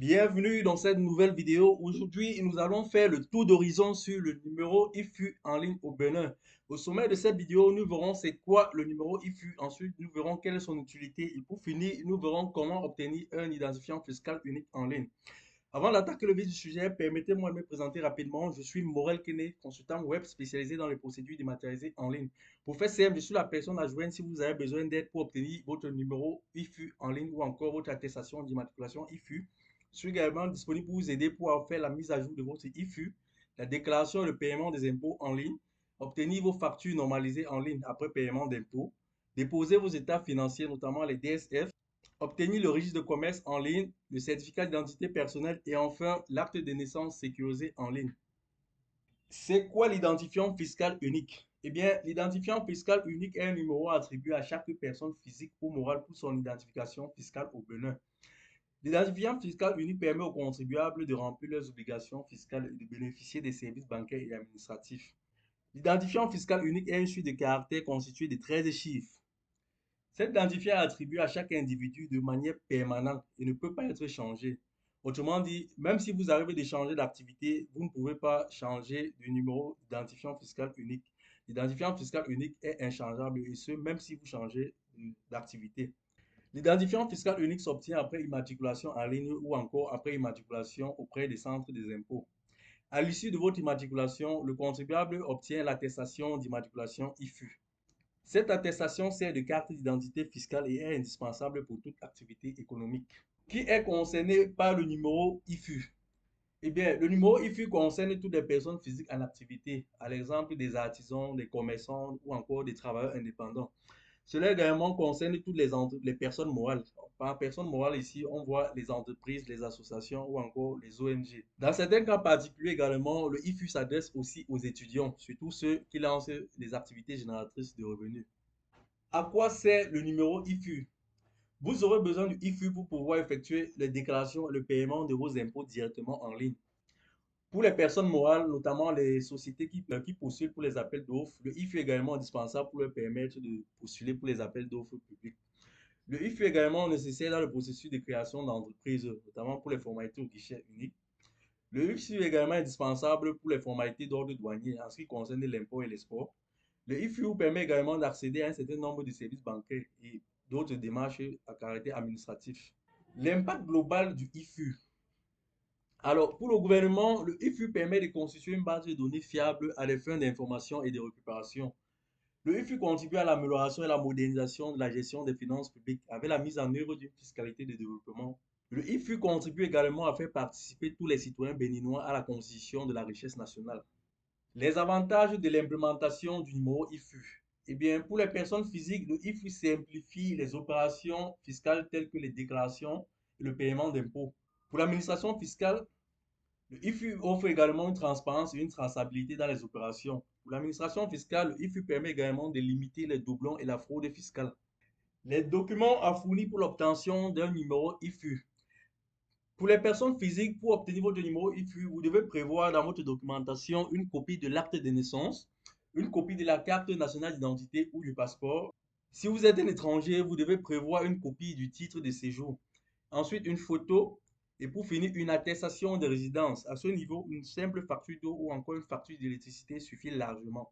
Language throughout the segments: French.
Bienvenue dans cette nouvelle vidéo. Aujourd'hui, nous allons faire le tour d'horizon sur le numéro IFU en ligne au Bénin. Au sommet de cette vidéo, nous verrons c'est quoi le numéro IFU. Ensuite, nous verrons quelle est son utilité. Et pour finir, nous verrons comment obtenir un identifiant fiscal unique en ligne. Avant d'attaquer le vif du sujet, permettez-moi de me présenter rapidement. Je suis Morel Kene, consultant web spécialisé dans les procédures dématérialisées en ligne. Pour faire simple, je suis la personne à joindre si vous avez besoin d'aide pour obtenir votre numéro IFU en ligne ou encore votre attestation d'immatriculation IFU. Je suis également disponible pour vous aider pour faire la mise à jour de votre IFU, la déclaration et le paiement des impôts en ligne, obtenir vos factures normalisées en ligne après paiement d'impôts, déposer vos états financiers, notamment les DSF, obtenir le registre de commerce en ligne, le certificat d'identité personnelle et enfin l'acte de naissance sécurisé en ligne. C'est quoi l'identifiant fiscal unique? Eh bien, l'identifiant fiscal unique est un numéro attribué à chaque personne physique ou morale pour son identification fiscale au Bénin. L'identifiant fiscal unique permet aux contribuables de remplir leurs obligations fiscales et de bénéficier des services bancaires et administratifs. L'identifiant fiscal unique est une suite de caractères constituée de 13 chiffres. Cet identifiant est attribué à chaque individu de manière permanente et ne peut pas être changé. Autrement dit, même si vous arrivez de changer d'activité, vous ne pouvez pas changer de numéro d'identifiant fiscal unique. L'identifiant fiscal unique est inchangeable et ce, même si vous changez d'activité. L'identifiant fiscal unique s'obtient après immatriculation en ligne ou encore après immatriculation auprès des centres des impôts. À l'issue de votre immatriculation, le contribuable obtient l'attestation d'immatriculation IFU. Cette attestation sert de carte d'identité fiscale et est indispensable pour toute activité économique. Qui est concerné par le numéro IFU? Eh bien, le numéro IFU concerne toutes les personnes physiques en activité, à l'exemple des artisans, des commerçants ou encore des travailleurs indépendants. Cela également concerne toutes les personnes morales. Par personne morale ici, on voit les entreprises, les associations ou encore les ONG. Dans certains cas particuliers également, le IFU s'adresse aussi aux étudiants, surtout ceux qui lancent des activités génératrices de revenus. À quoi sert le numéro IFU? Vous aurez besoin du IFU pour pouvoir effectuer les déclarations et le paiement de vos impôts directement en ligne. Pour les personnes morales, notamment les sociétés qui postulent pour les appels d'offres, le IFU est également indispensable pour leur permettre de postuler pour les appels d'offres publics. Le IFU est également nécessaire dans le processus de création d'entreprises, notamment pour les formalités au guichet unique. Le IFU est également indispensable pour les formalités d'ordre douanier en ce qui concerne l'impôt et l'export. Le IFU vous permet également d'accéder à un certain nombre de services bancaires et d'autres démarches à caractère administratif. L'impact global du IFU. Alors, pour le gouvernement, le IFU permet de constituer une base de données fiable à des fins d'information et de récupération. Le IFU contribue à l'amélioration et la modernisation de la gestion des finances publiques avec la mise en œuvre d'une fiscalité de développement. Le IFU contribue également à faire participer tous les citoyens béninois à la constitution de la richesse nationale. Les avantages de l'implémentation du numéro IFU. Eh bien, pour les personnes physiques, le IFU simplifie les opérations fiscales telles que les déclarations et le paiement d'impôts. Pour l'administration fiscale, le IFU offre également une transparence et une traçabilité dans les opérations. Pour l'administration fiscale, le IFU permet également de limiter les doublons et la fraude fiscale. Les documents à fournir pour l'obtention d'un numéro IFU. Pour les personnes physiques, pour obtenir votre numéro IFU, vous devez prévoir dans votre documentation une copie de l'acte de naissance, une copie de la carte nationale d'identité ou du passeport. Si vous êtes un étranger, vous devez prévoir une copie du titre de séjour. Ensuite, une photo et pour finir, une attestation de résidence. À ce niveau, une simple facture d'eau ou encore une facture d'électricité suffit largement.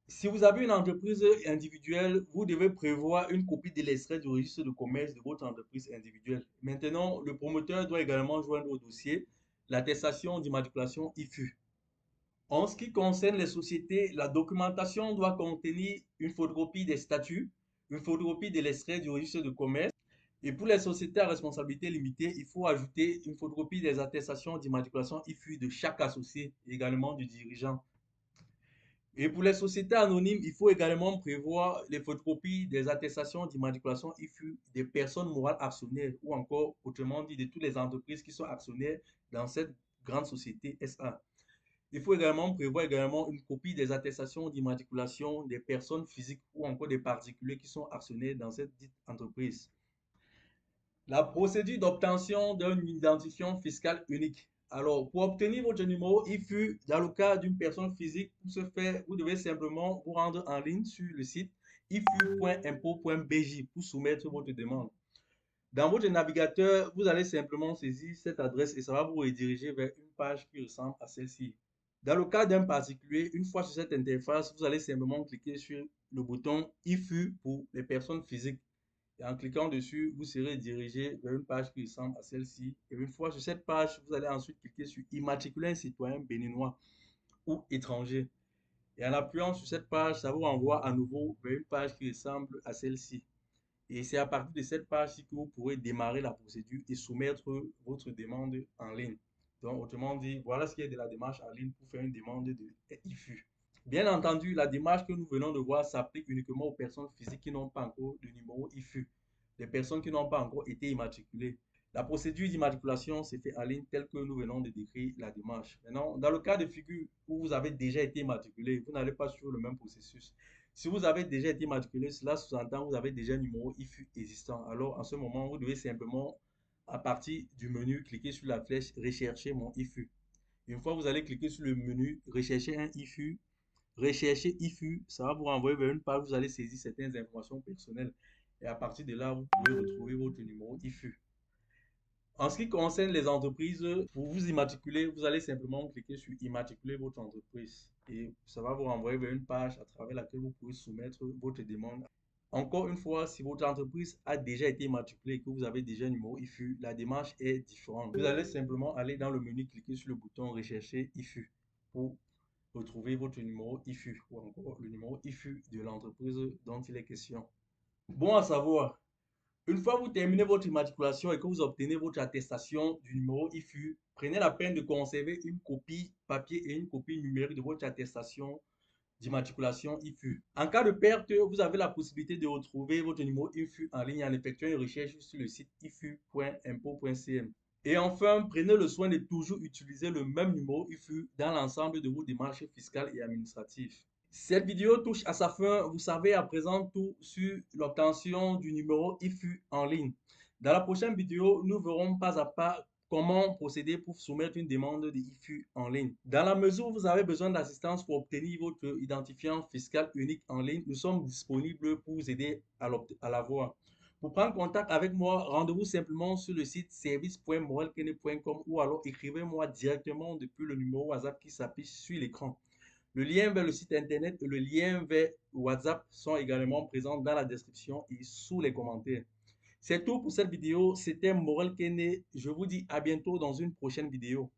Si vous avez une entreprise individuelle, vous devez prévoir une copie de l'extrait du registre de commerce de votre entreprise individuelle. Maintenant, le promoteur doit également joindre au dossier l'attestation d'immatriculation IFU. En ce qui concerne les sociétés, la documentation doit contenir une photocopie des statuts, une photocopie de l'extrait du registre de commerce. Et pour les sociétés à responsabilité limitée, il faut ajouter une photocopie des attestations d'immatriculation IFU de chaque associé, également du dirigeant. Et pour les sociétés anonymes, il faut également prévoir les photocopies des attestations d'immatriculation IFU des personnes morales actionnaires ou encore, autrement dit, de toutes les entreprises qui sont actionnaires dans cette grande société SA. Il faut également prévoir également une copie des attestations d'immatriculation des personnes physiques ou encore des particuliers qui sont actionnaires dans cette dite entreprise. La procédure d'obtention d'un identifiant fiscal unique. Alors, pour obtenir votre numéro IFU, dans le cas d'une personne physique, pour ce faire, vous devez simplement vous rendre en ligne sur le site ifu.impôt.bj pour soumettre votre demande. Dans votre navigateur, vous allez simplement saisir cette adresse et ça va vous rediriger vers une page qui ressemble à celle-ci. Dans le cas d'un particulier, une fois sur cette interface, vous allez simplement cliquer sur le bouton IFU pour les personnes physiques. Et en cliquant dessus, vous serez dirigé vers une page qui ressemble à celle-ci. Et une fois sur cette page, vous allez ensuite cliquer sur immatriculer un citoyen béninois ou étranger. Et en appuyant sur cette page, ça vous renvoie à nouveau vers une page qui ressemble à celle-ci. Et c'est à partir de cette page-ci que vous pourrez démarrer la procédure et soumettre votre demande en ligne. Donc, autrement dit, voilà ce qui est de la démarche en ligne pour faire une demande de IFU. Bien entendu, la démarche que nous venons de voir s'applique uniquement aux personnes physiques qui n'ont pas encore de numéro IFU, les personnes qui n'ont pas encore été immatriculées. La procédure d'immatriculation s'est faite en ligne telle que nous venons de décrire la démarche. Maintenant, dans le cas de figure où vous avez déjà été immatriculé, vous n'allez pas suivre le même processus. Si vous avez déjà été immatriculé, cela sous-entend que vous avez déjà un numéro IFU existant. Alors, en ce moment, vous devez simplement, à partir du menu, cliquer sur la flèche Rechercher mon IFU. Une fois que vous allez cliquer sur le menu Rechercher un IFU, Rechercher IFU, ça va vous renvoyer vers une page où vous allez saisir certaines informations personnelles. Et à partir de là, vous pouvez retrouver votre numéro IFU. En ce qui concerne les entreprises, pour vous immatriculer, vous allez simplement cliquer sur Immatriculer votre entreprise et ça va vous renvoyer vers une page à travers laquelle vous pouvez soumettre votre demande. Encore une fois, si votre entreprise a déjà été immatriculée et que vous avez déjà un numéro IFU, la démarche est différente. Vous allez simplement aller dans le menu, cliquer sur le bouton Rechercher IFU pour retrouver votre numéro IFU ou encore le numéro IFU de l'entreprise dont il est question. Bon à savoir. Une fois que vous terminez votre immatriculation et que vous obtenez votre attestation du numéro IFU, prenez la peine de conserver une copie papier et une copie numérique de votre attestation d'immatriculation IFU. En cas de perte, vous avez la possibilité de retrouver votre numéro IFU en ligne en effectuant une recherche sur le site ifu.impôt.cm. Et enfin, prenez le soin de toujours utiliser le même numéro IFU dans l'ensemble de vos démarches fiscales et administratives. Cette vidéo touche à sa fin. Vous savez à présent tout sur l'obtention du numéro IFU en ligne. Dans la prochaine vidéo, nous verrons pas à pas comment procéder pour soumettre une demande de IFU en ligne. Dans la mesure où vous avez besoin d'assistance pour obtenir votre identifiant fiscal unique en ligne, nous sommes disponibles pour vous aider à l'avoir. Pour prendre contact avec moi, rendez-vous simplement sur le site service.morelkene.com ou alors écrivez-moi directement depuis le numéro WhatsApp qui s'affiche sur l'écran. Le lien vers le site internet et le lien vers WhatsApp sont également présents dans la description et sous les commentaires. C'est tout pour cette vidéo. C'était Morel Kene. Je vous dis à bientôt dans une prochaine vidéo.